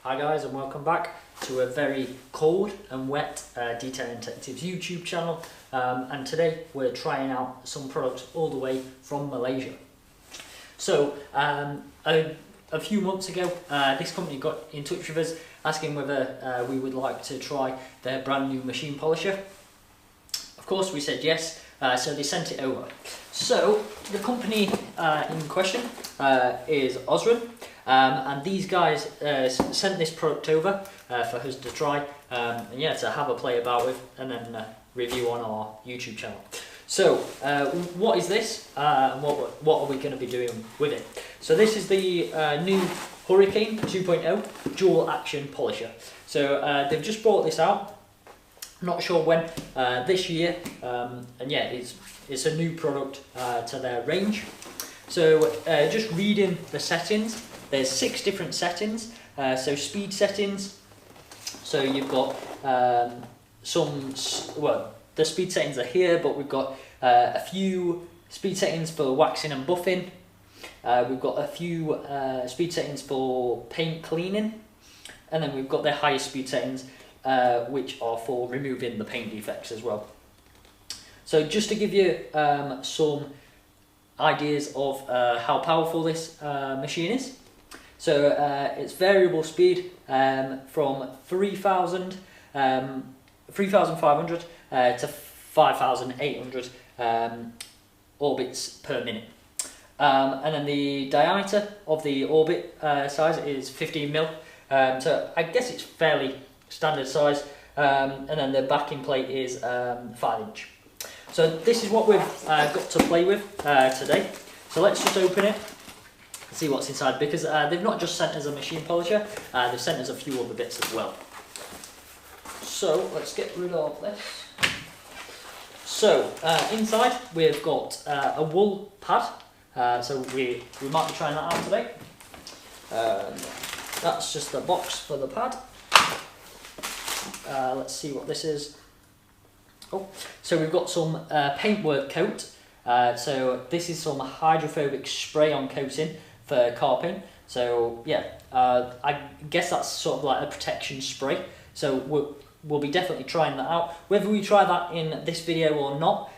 Hi guys, and welcome back to a very cold and wet Detailing Detectives YouTube channel, and today we're trying out some products all the way from Malaysia. So a few months ago this company got in touch with us asking whether we would like to try their brand new machine polisher. Of course we said yes, so they sent it over. So the company in question is Osren. And these guys sent this product over for us to try, and yeah, to have a play about with, and then review on our YouTube channel. So, what is this, and what are we going to be doing with it? So this is the new Hurricane 2.0 dual action polisher. So they've just brought this out. Not sure when, this year, and yeah, it's a new product to their range. So just reading the settings. There's 6 different settings, so speed settings. So you've got the speed settings are here, but we've got a few speed settings for waxing and buffing. We've got a few speed settings for paint cleaning, and then we've got the highest speed settings, which are for removing the paint defects as well. So just to give you some ideas of how powerful this machine is. So it's variable speed from 3,500 to 5,800 orbits per minute. And then the diameter of the orbit size is 15 mil. So I guess it's fairly standard size. And then the backing plate is 5 inch. So this is what we've got to play with today. So let's just open it. See what's inside, because they've not just sent us a machine polisher, they've sent us a few other bits as well. So let's get rid of this. So inside we've got a wool pad, so we might be trying that out today. That's just the box for the pad. Let's see what this is. Oh, so we've got some paintwork coat. So this is some hydrophobic spray-on coating for car paint. So yeah, I guess that's sort of like a protection spray. So we'll be definitely trying that out. Whether we try that in this video or not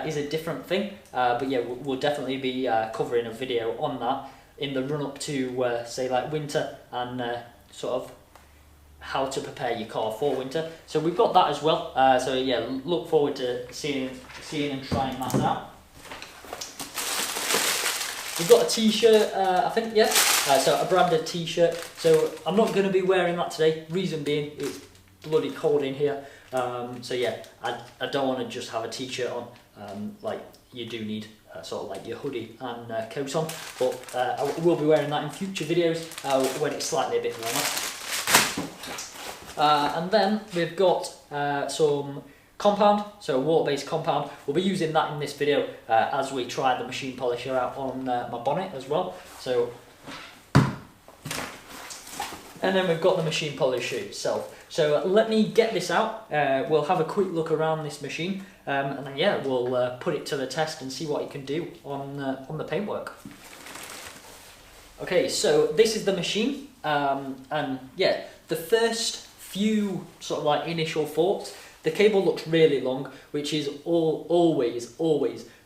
is a different thing. But yeah, we'll definitely be covering a video on that in the run up to say like winter, and sort of how to prepare your car for winter. So we've got that as well. So yeah, look forward to seeing and trying that out. We've got a t-shirt, I think, yeah, so a branded t-shirt. So I'm not going to be wearing that today, reason being it's bloody cold in here. So yeah, I don't want to just have a t-shirt on, like you do need sort of like your hoodie and coat on. But I will be wearing that in future videos when it's slightly a bit warmer. And then we've got some compound, so water-based compound. We'll be using that in this video as we try the machine polisher out on my bonnet as well. So, and then we've got the machine polisher itself. So let me get this out. We'll have a quick look around this machine, and then yeah, we'll put it to the test and see what it can do on the paintwork. Okay, so this is the machine, and yeah, the first few sort of like initial thoughts. The cable looks really long, which is always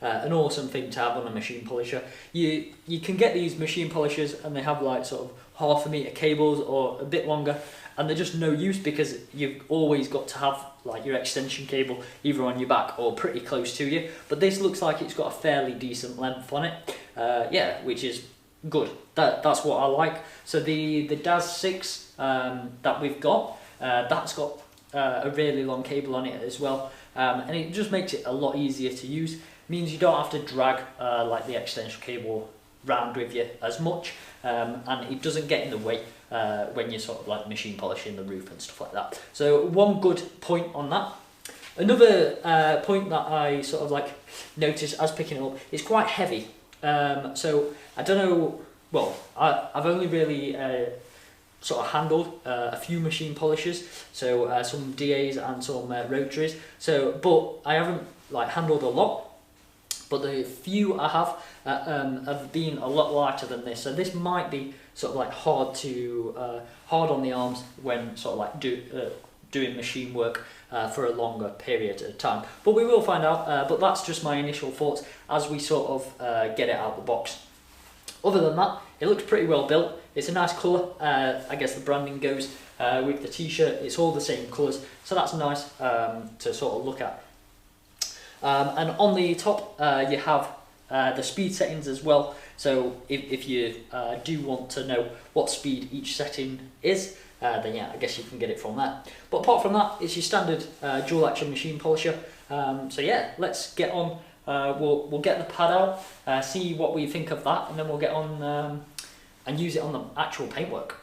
an awesome thing to have on a machine polisher. You can get these machine polishers and they have like sort of 1/2 meter cables or a bit longer, and they're just no use because you've always got to have like your extension cable either on your back or pretty close to you. But this looks like it's got a fairly decent length on it, yeah, which is good. That's what I like. So the DAS 6 that we've got, that's got a really long cable on it as well, and it just makes it a lot easier to use. Means you don't have to drag like the extension cable round with you as much, and it doesn't get in the way when you're sort of like machine polishing the roof and stuff like that. So one good point on that. Another point that I sort of like noticed as picking it up, it's quite heavy. So I don't know, well, I've only really sort of handled a few machine polishers, so some DAs and some rotaries. So, but I haven't like handled a lot. but the few I have been a lot lighter than this. So this might be sort of like hard on the arms when sort of like doing machine work for a longer period of time. But we will find out. But that's just my initial thoughts as we sort of get it out of the box. Other than that, it looks pretty well built. It's a nice colour. I guess the branding goes with the t-shirt. It's all the same colours, so that's nice to sort of look at. And on the top, you have the speed settings as well. So if you do want to know what speed each setting is, then yeah, I guess you can get it from there. But apart from that, it's your standard dual action machine polisher. So yeah, let's get on. We'll get the pad out, see what we think of that, and then we'll get on and use it on the actual paintwork.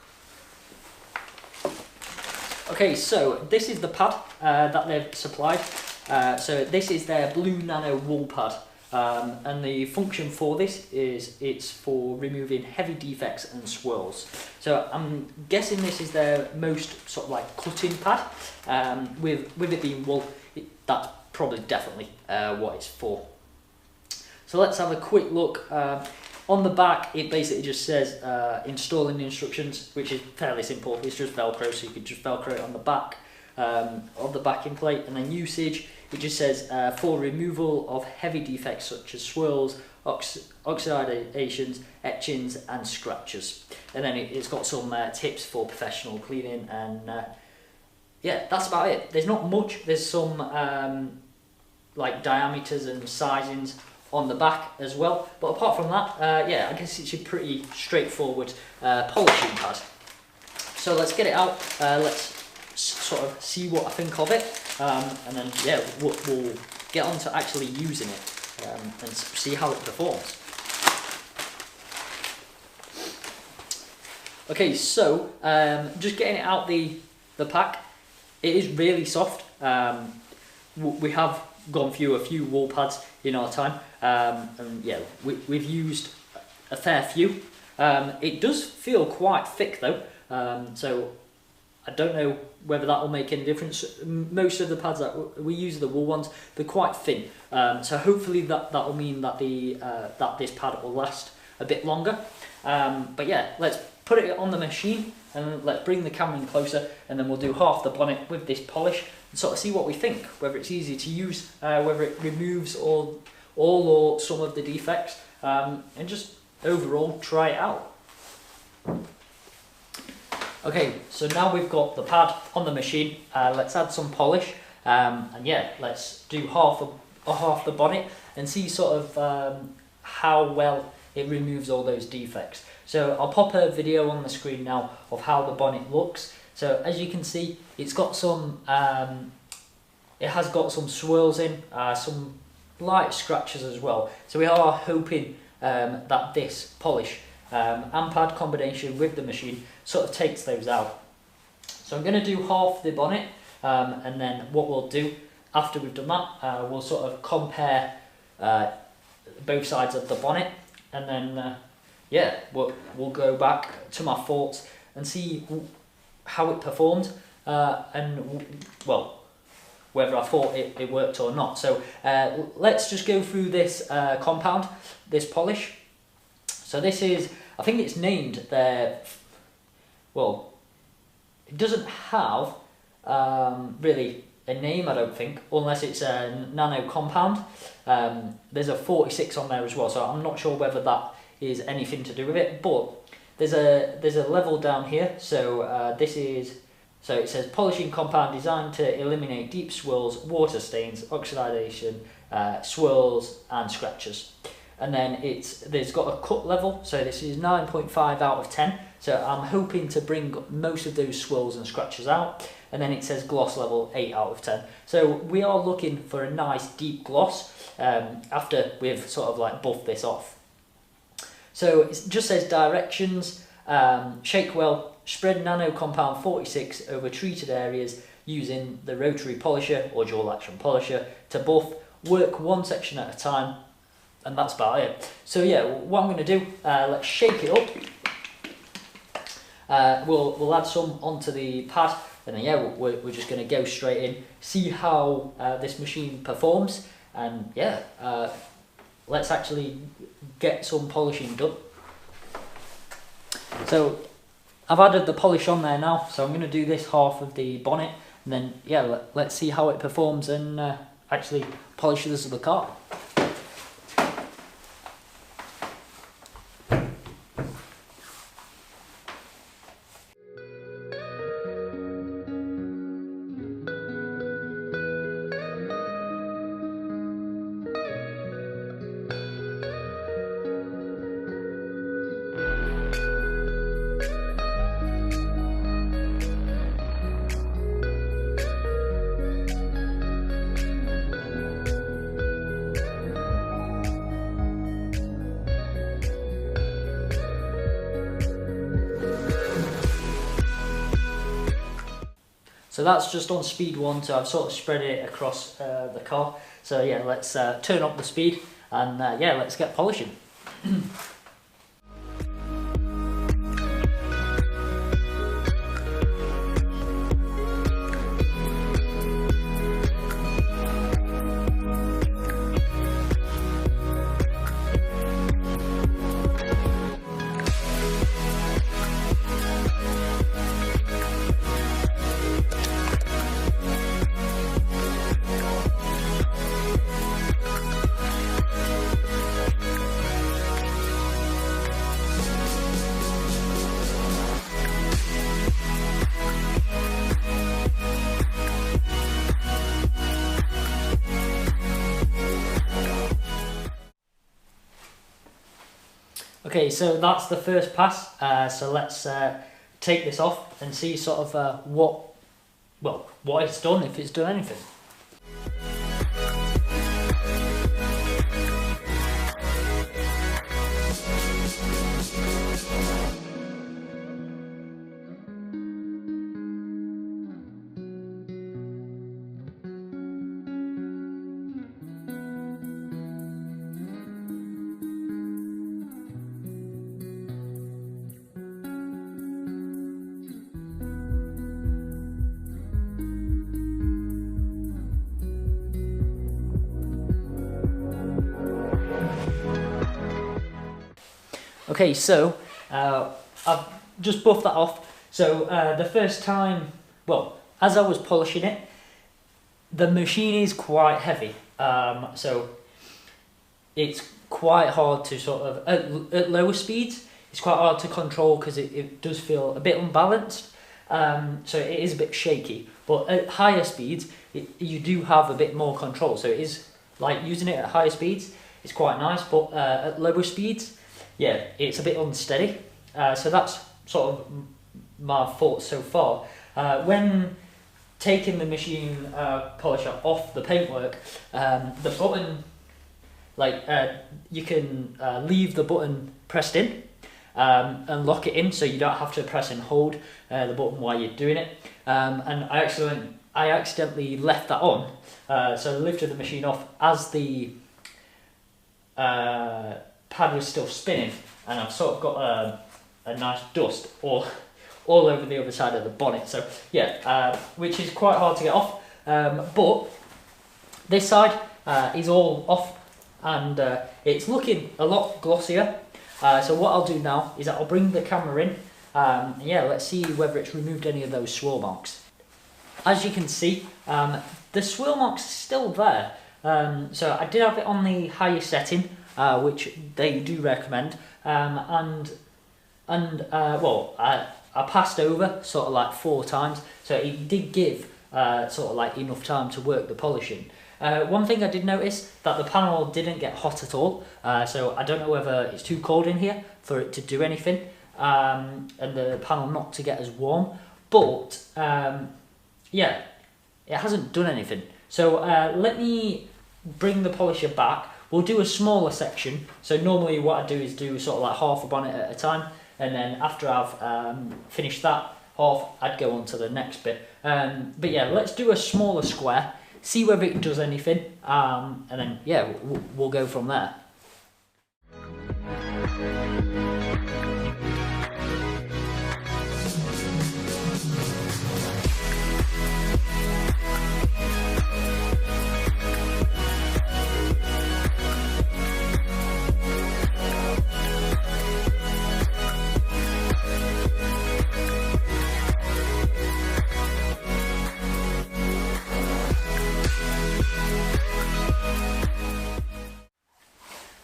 Okay, so this is the pad that they've supplied. So this is their blue nano wool pad, and the function for this is it's for removing heavy defects and swirls. So I'm guessing this is their most sort of like cutting pad. With it being wool, that's probably definitely what it's for. So let's have a quick look. On the back, it basically just says installing instructions, which is fairly simple. It's just Velcro, so you can just Velcro it on the back of the backing plate. And then usage, it just says for removal of heavy defects such as swirls, oxidations, etchings and scratches. And then it's got some tips for professional cleaning, and yeah, that's about it. There's not much. There's some like diameters and sizings on the back as well, but apart from that, yeah, I guess it's a pretty straightforward polishing pad. So let's get it out, let's sort of see what I think of it, and then yeah, we'll get on to actually using it and see how it performs. Okay, so just getting it out the pack, it is really soft. We have gone through a few wool pads in our time, and yeah, we've used a fair few. It does feel quite thick though, so I don't know whether that will make any difference. Most of the pads that we use, the wool ones, they're quite thin, so hopefully that will mean that that this pad will last a bit longer. But yeah, let's put it on the machine and let's bring the camera in closer, and then we'll do half the bonnet with this polish and sort of see what we think, whether it's easy to use, whether it removes all or some of the defects, and just overall try it out. Okay, so now we've got the pad on the machine, let's add some polish, and yeah, let's do half the bonnet and see sort of how well it removes all those defects. So I'll pop a video on the screen now of how the bonnet looks. So as you can see, it's got some, it has got some swirls in, some light scratches as well. So we are hoping that this polish and pad combination with the machine sort of takes those out. So I'm going to do half the bonnet, and then what we'll do after we've done that, we'll sort of compare both sides of the bonnet, and then yeah, we'll go back to my thoughts and see how it performed, and well, whether I thought it worked or not. So let's just go through this compound, this polish. So this is, I think it's named there, well, it doesn't have really a name, I don't think, unless it's a nano compound. There's a 46 on there as well, so I'm not sure whether that is anything to do with it, but there's a level down here. So this is, so it says polishing compound designed to eliminate deep swirls, water stains, oxidation, swirls and scratches. And then there's got a cut level, so this is 9.5 out of 10. So I'm hoping to bring most of those swirls and scratches out. And then it says gloss level 8 out of 10. So we are looking for a nice deep gloss after we've sort of like buffed this off. So it just says directions, shake well, spread nano compound 46 over treated areas using the rotary polisher or dual action polisher to buff, work one section at a time, and that's about it. So yeah, what I'm going to do, let's shake it up. We'll add some onto the pad, and then yeah, we're just going to go straight in, see how this machine performs, and yeah, let's actually get some polishing done. So I've added the polish on there now, so I'm going to do this half of the bonnet, and then yeah, let's see how it performs and actually polish this of the car. So that's just on speed 1, so I've sort of spread it across the car. So yeah, let's turn up the speed and yeah, let's get polishing. Okay, so that's the first pass, so let's take this off and see sort of what it's done, if it's done anything. Okay, so I've just buffed that off. So the first time, well, as I was polishing it, the machine is quite heavy. So it's quite hard to sort of, at lower speeds, it's quite hard to control because it does feel a bit unbalanced. So it is a bit shaky. But at higher speeds, you do have a bit more control. So it is like using it at higher speeds, it's quite nice. But at lower speeds, yeah, it's a bit unsteady. So that's sort of my thoughts so far. When taking the machine polisher off the paintwork, the button, like you can leave the button pressed in and lock it in, so you don't have to press and hold the button while you're doing it. And I accidentally left that on, so I lifted the machine off as the pad was still spinning, and I've sort of got a nice dust all over the other side of the bonnet. So yeah, which is quite hard to get off. But this side is all off, and it's looking a lot glossier. So what I'll do now is I'll bring the camera in. Yeah, let's see whether it's removed any of those swirl marks. As you can see, the swirl marks are still there. So I did have it on the highest setting, which they do recommend, well, I passed over sort of like 4 times, so it did give sort of like enough time to work the polishing. One thing I did notice, that the panel didn't get hot at all, so I don't know whether it's too cold in here for it to do anything, and the panel not to get as warm, but yeah, it hasn't done anything. So let me bring the polisher back. We'll do a smaller section. So normally what I do is do sort of like half a bonnet at a time, and then after I've finished that half, I'd go on to the next bit. But yeah, let's do a smaller square, see whether it does anything, and then yeah, we'll go from there.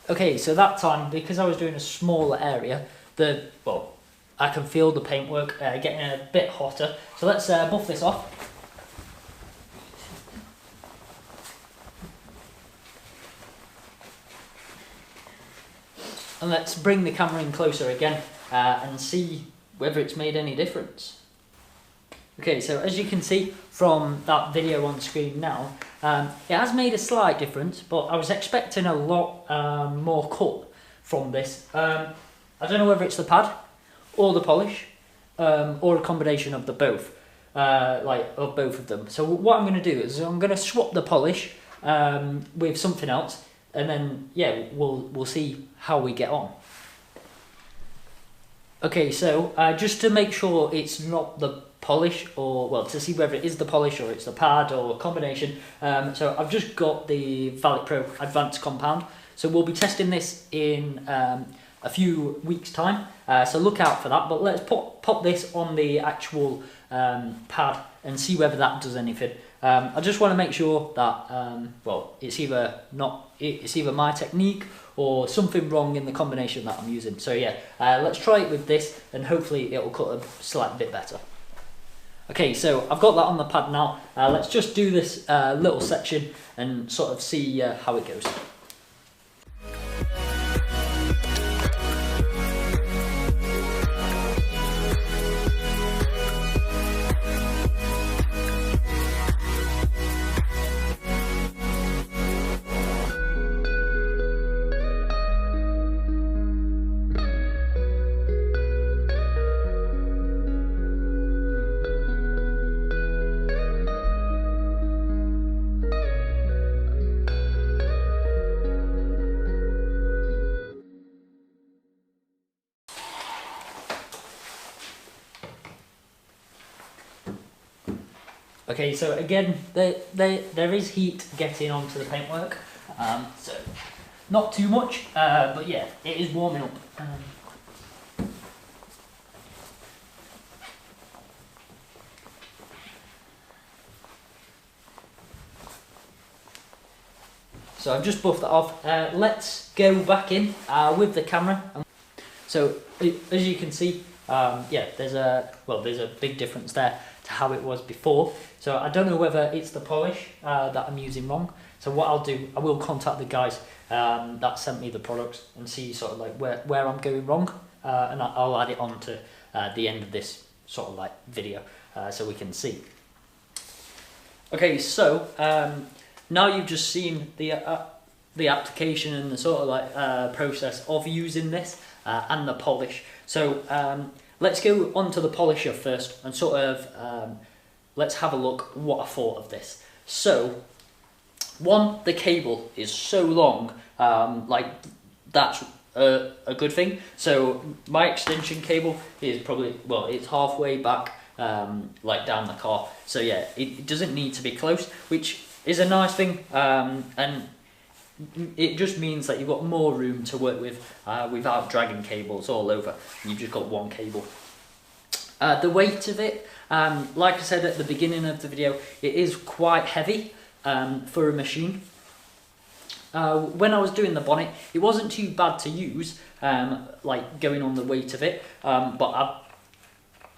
Okay, so that time, because I was doing a smaller area, I can feel the paintwork getting a bit hotter. So let's buff this off. And let's bring the camera in closer again and see whether it's made any difference. Okay, so as you can see from that video on screen now, it has made a slight difference, but I was expecting a lot more cut from this. I don't know whether it's the pad or the polish or a combination of the both, of both of them. So what I'm going to do is I'm going to swap the polish with something else, and then yeah, we'll see how we get on. Okay, so just to make sure it's not the polish, or well, to see whether it is the polish or it's the pad or a combination, so I've just got the Valeting Pro Advanced Compound, so we'll be testing this in a few weeks time, so look out for that. But let's pop this on the actual pad and see whether that does anything. I just want to make sure that it's either my technique or something wrong in the combination that I'm using. So yeah, let's try it with this and hopefully it'll cut a slight bit better. Okay, so I've got that on the pad now. Let's just do this little section and sort of see how it goes. Okay, so again, there is heat getting onto the paintwork, so not too much, but yeah, it is warming up. So I've just buffed that off. Let's go back in with the camera. So as you can see, yeah, there's a big difference there to how it was before. So I don't know whether it's the polish that I'm using wrong. So what I'll do, I will contact the guys that sent me the products and see sort of like where I'm going wrong, and I'll add it on to the end of this sort of like video so we can see. Okay, so now you've just seen the application and the sort of like process of using this and the polish. So let's go on to the polisher first and sort of let's have a look what I thought of this. So one, the cable is so long, like that's a good thing. So my extension cable is probably, well, it's halfway back like down the car. So yeah, it doesn't need to be close, which is a nice thing, and it just means that you've got more room to work with without dragging cables all over. You've just got one cable. The weight of it, like I said at the beginning of the video, it is quite heavy for a machine. When I was doing the bonnet, it wasn't too bad to use, like going on the weight of it, but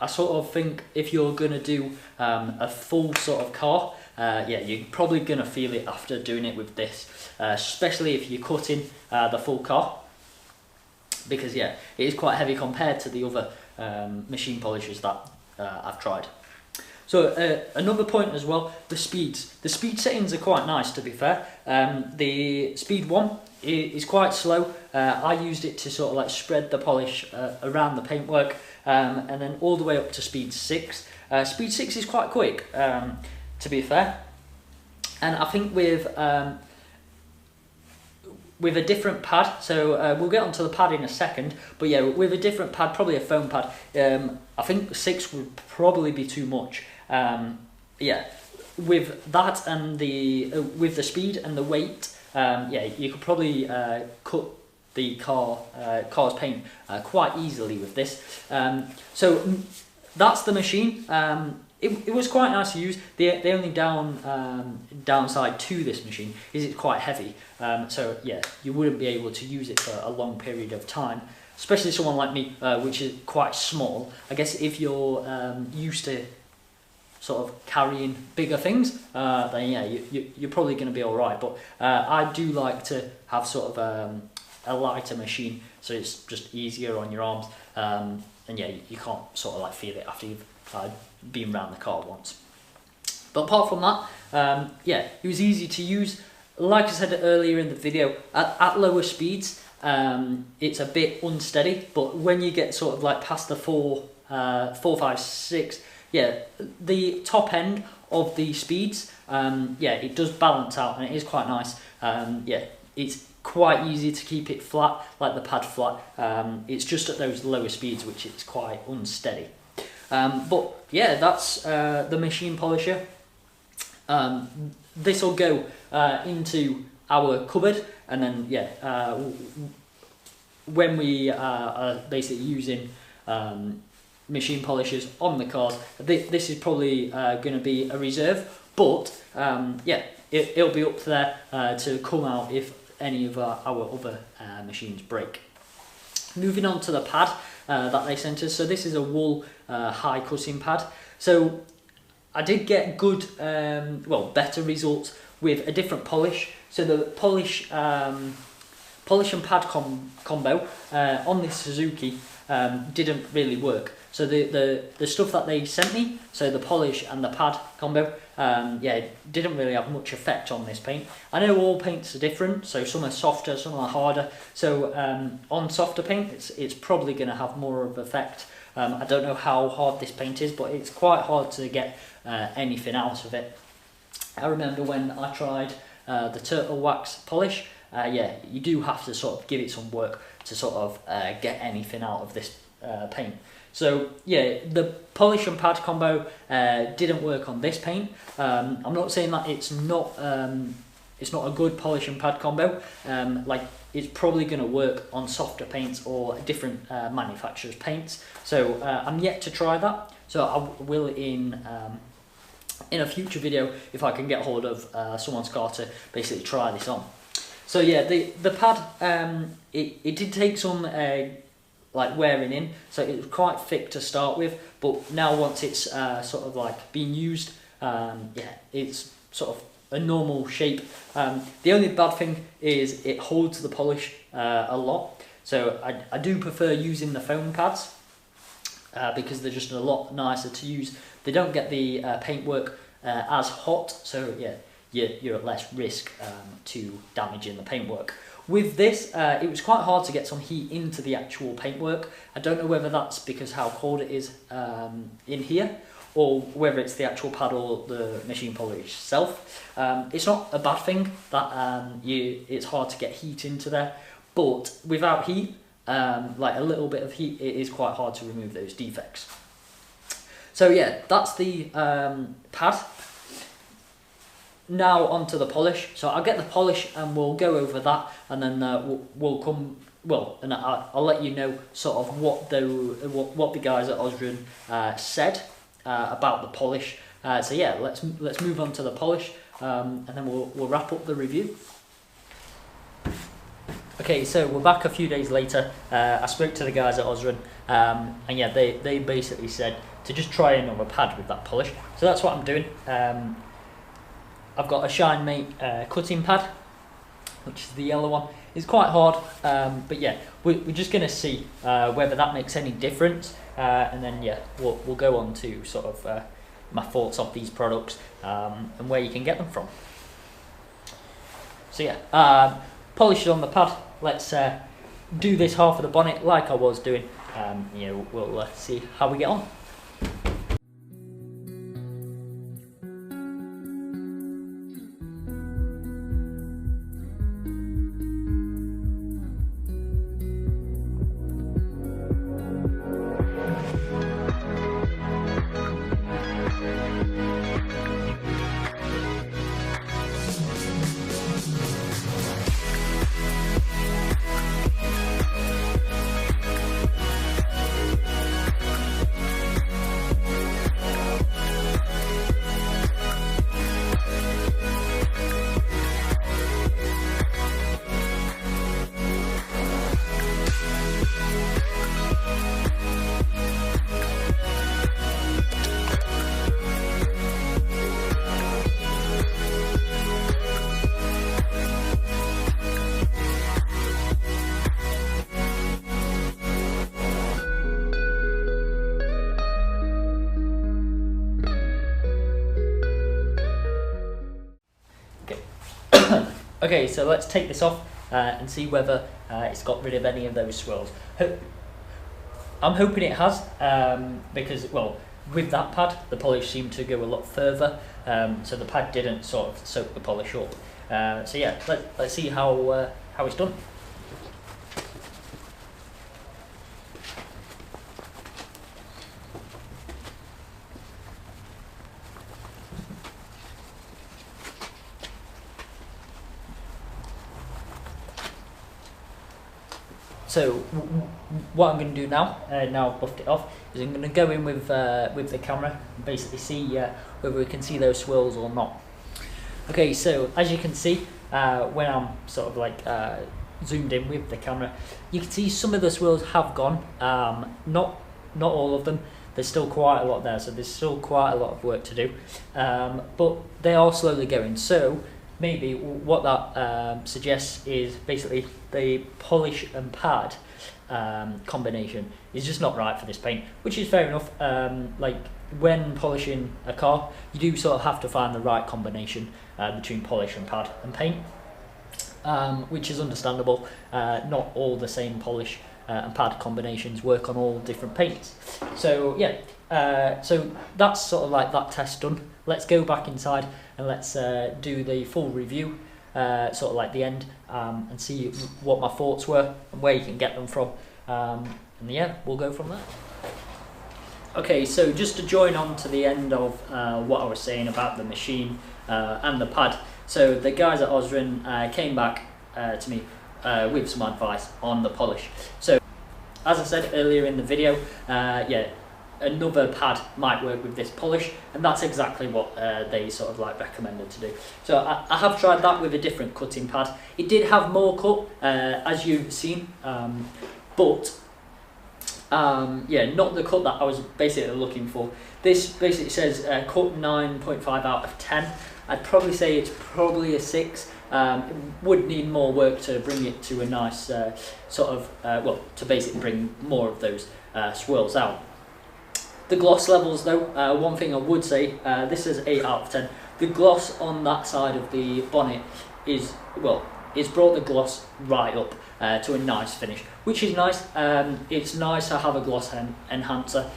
I sort of think if you're going to do a full sort of car, yeah, you're probably going to feel it after doing it with this, especially if you're cutting the full car, because yeah, it is quite heavy compared to the other machine polishers that I've tried. So another point as well, the speeds. The speed settings are quite nice, to be fair. The speed 1 is quite slow. I used it to sort of like spread the polish around the paintwork, and then all the way up to speed 6. Speed 6 is quite quick, to be fair. And I think with a different pad, so we'll get onto the pad in a second, but yeah, with a different pad, probably a foam pad, I think 6 would probably be too much. Yeah, with that and with the speed and the weight, yeah, you could probably cut the car's paint quite easily with this. So that's the machine. it was quite nice to use. The only downside to this machine is it's quite heavy. So yeah, you wouldn't be able to use it for a long period of time, especially someone like me, which is quite small. I guess if you're used to sort of carrying bigger things, then yeah, you're probably going to be all right. But I do like to have sort of a lighter machine, so it's just easier on your arms. And yeah, you can't sort of like feel it after you've been around the car once. But apart from that, yeah, it was easy to use. Like I said earlier in the video, at lower speeds, it's a bit unsteady, but when you get sort of like past the 4, 5, 6, yeah, the top end of the speeds, yeah, it does balance out and it is quite nice. Yeah, it's quite easy to keep it flat, like the pad flat. It's just at those lower speeds which it's quite unsteady. But yeah, that's the machine polisher. This will go into our cupboard, and then yeah, when we are basically using machine polishers on the cars, this is probably going to be a reserve, but yeah, it'll be up there to come out if any of our other machines break. Moving on to the pad that they sent us. So this is a wool high cutting pad. So I did get good, well, better results with a different polish. So the polish and pad combo on this Suzuki didn't really work. So the stuff that they sent me, so the polish and the pad combo, yeah, didn't really have much effect on this paint. I know all paints are different, so some are softer, some are harder. So on softer paint, it's probably going to have more of effect. I don't know how hard this paint is, but it's quite hard to get anything out of it. I remember when I tried the turtle wax polish, yeah, you do have to sort of give it some work to sort of get anything out of this paint. So yeah, the polish and pad combo didn't work on this paint. I'm not saying that it's not a good polish and pad combo. Like, it's probably going to work on softer paints or different manufacturers' paints. So I'm yet to try that. So I will in a future video, if I can get hold of someone's car, to basically try this on. So yeah, the pad, it did take some like wearing in, so it was quite thick to start with, but now once it's sort of like being used, yeah, it's sort of a normal shape. The only bad thing is it holds the polish a lot, so I do prefer using the foam pads because they're just a lot nicer to use. They don't get the paintwork as hot, so yeah, you're at less risk to damaging the paintwork. With this, it was quite hard to get some heat into the actual paintwork. I don't know whether that's because how cold it is in here, or whether it's the actual pad or the machine polish itself. It's not a bad thing that it's hard to get heat into there, but without heat, like a little bit of heat, it is quite hard to remove those defects. So yeah, that's the pad. Now onto the polish. So I'll get the polish and we'll go over that, and then we'll come. Well, and I'll let you know sort of what the guys at Osren said about the polish. So yeah, let's move on to the polish, and then we'll wrap up the review. Okay, so we're back a few days later. I spoke to the guys at Osren, and yeah, they basically said to just try another pad with that polish. So that's what I'm doing. I've got a Shine Mate cutting pad, which is the yellow one. It's quite hard, but yeah, we're just going to see whether that makes any difference, and then yeah, we'll go on to sort of my thoughts of these products and where you can get them from. So yeah, polish it on the pad. Let's do this half of the bonnet like I was doing. You know, we'll see how we get on. Okay, so let's take this off and see whether it's got rid of any of those swirls. I'm hoping it has, because, well, with that pad, the polish seemed to go a lot further, so the pad didn't sort of soak the polish up. So yeah, let's see how it's done. So what I'm going to do now, now I've buffed it off, is I'm going to go in with the camera and basically see whether we can see those swirls or not. Okay, so as you can see, when I'm sort of like zoomed in with the camera, you can see some of the swirls have gone. Not all of them. There's still quite a lot there, so there's still quite a lot of work to do. But they are slowly going. So maybe what that suggests is basically the polish and pad combination is just not right for this paint, which is fair enough. Like when polishing a car, you do sort of have to find the right combination between polish and pad and paint, which is understandable. Not all the same polish and pad combinations work on all different paints. So yeah, so that's sort of like that test done. Let's go back inside and let's do the full review, sort of like the end, and see what my thoughts were and where you can get them from. And yeah, we'll go from there. Okay, so just to join on to the end of what I was saying about the machine and the pad. So the guys at Osren came back to me with some advice on the polish. So as I said earlier in the video, yeah, another pad might work with this polish, and that's exactly what they sort of like recommended to do. So I have tried that with a different cutting pad. It did have more cut, as you've seen, but yeah, not the cut that I was basically looking for. This basically says cut 9.5 out of 10. I'd probably say it's probably a 6. It would need more work to bring it to a nice sort of, well, to basically bring more of those swirls out. The gloss levels though, one thing I would say, this is 8 out of 10. The gloss on that side of the bonnet is, well, it's brought the gloss right up to a nice finish, which is nice. It's nice to have a gloss enhancer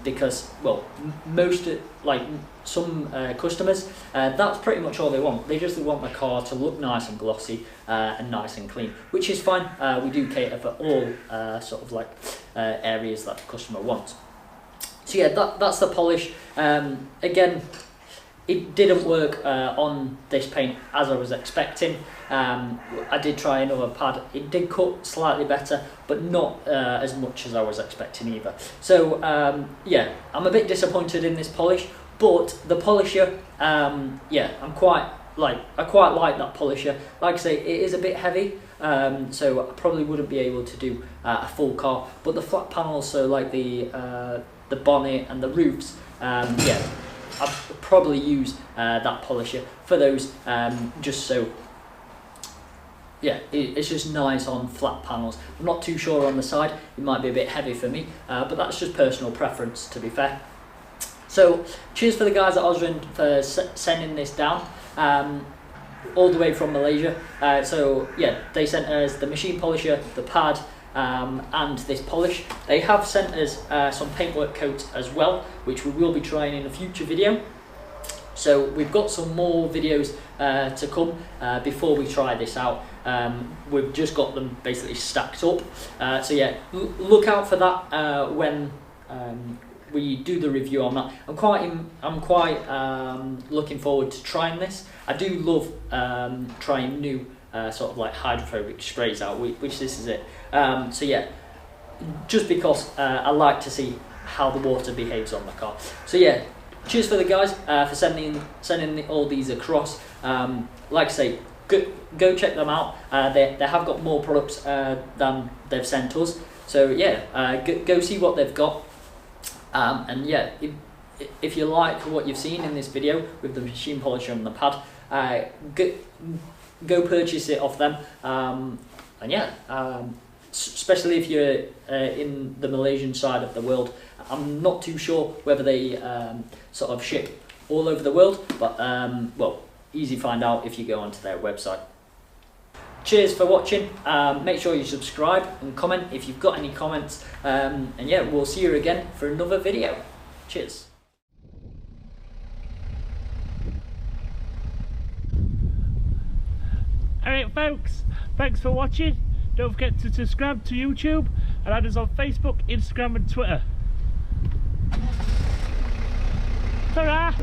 because, well, most, like some customers, that's pretty much all they want. They just want the car to look nice and glossy and nice and clean, which is fine. We do cater for all sort of like areas that the customer wants. So yeah, that's the polish. Again, it didn't work on this paint as I was expecting. I did try another pad. It did cut slightly better, but not as much as I was expecting either. So yeah, I'm a bit disappointed in this polish, but the polisher, yeah, I quite like that polisher. Like I say, it is a bit heavy, so I probably wouldn't be able to do a full car. But the flat panels, so like the bonnet and the roofs, yeah, I'd probably use that polisher for those, just so, yeah, it's just nice on flat panels. I'm not too sure on the side, it might be a bit heavy for me, but that's just personal preference, to be fair. So cheers for the guys at Osren for sending this down all the way from Malaysia. So yeah, they sent us the machine polisher, the pad, and this polish. They have sent us some paintwork coats as well, which we will be trying in a future video. So we've got some more videos to come before we try this out. We've just got them basically stacked up. So yeah, look out for that when we do the review on that. I'm quite looking forward to trying this. I do love trying new sort of like hydrophobic sprays out, which this is it. So yeah, just because I like to see how the water behaves on the car. So yeah, cheers for the guys for sending all these across. Like I say, go check them out. They have got more products than they've sent us. So yeah, go see what they've got. And yeah, if you like what you've seen in this video with the machine polisher and the pad, go purchase it off them. And yeah, especially if you're in the Malaysian side of the world. I'm not too sure whether they sort of ship all over the world, but well, easy to find out if you go onto their website. cheers for watching. Make sure you subscribe and comment if you've got any comments. And yeah, we'll see you again for another video. Cheers. Alright folks, thanks for watching. Don't forget to subscribe to YouTube and add us on Facebook, Instagram and Twitter. Ta-ra!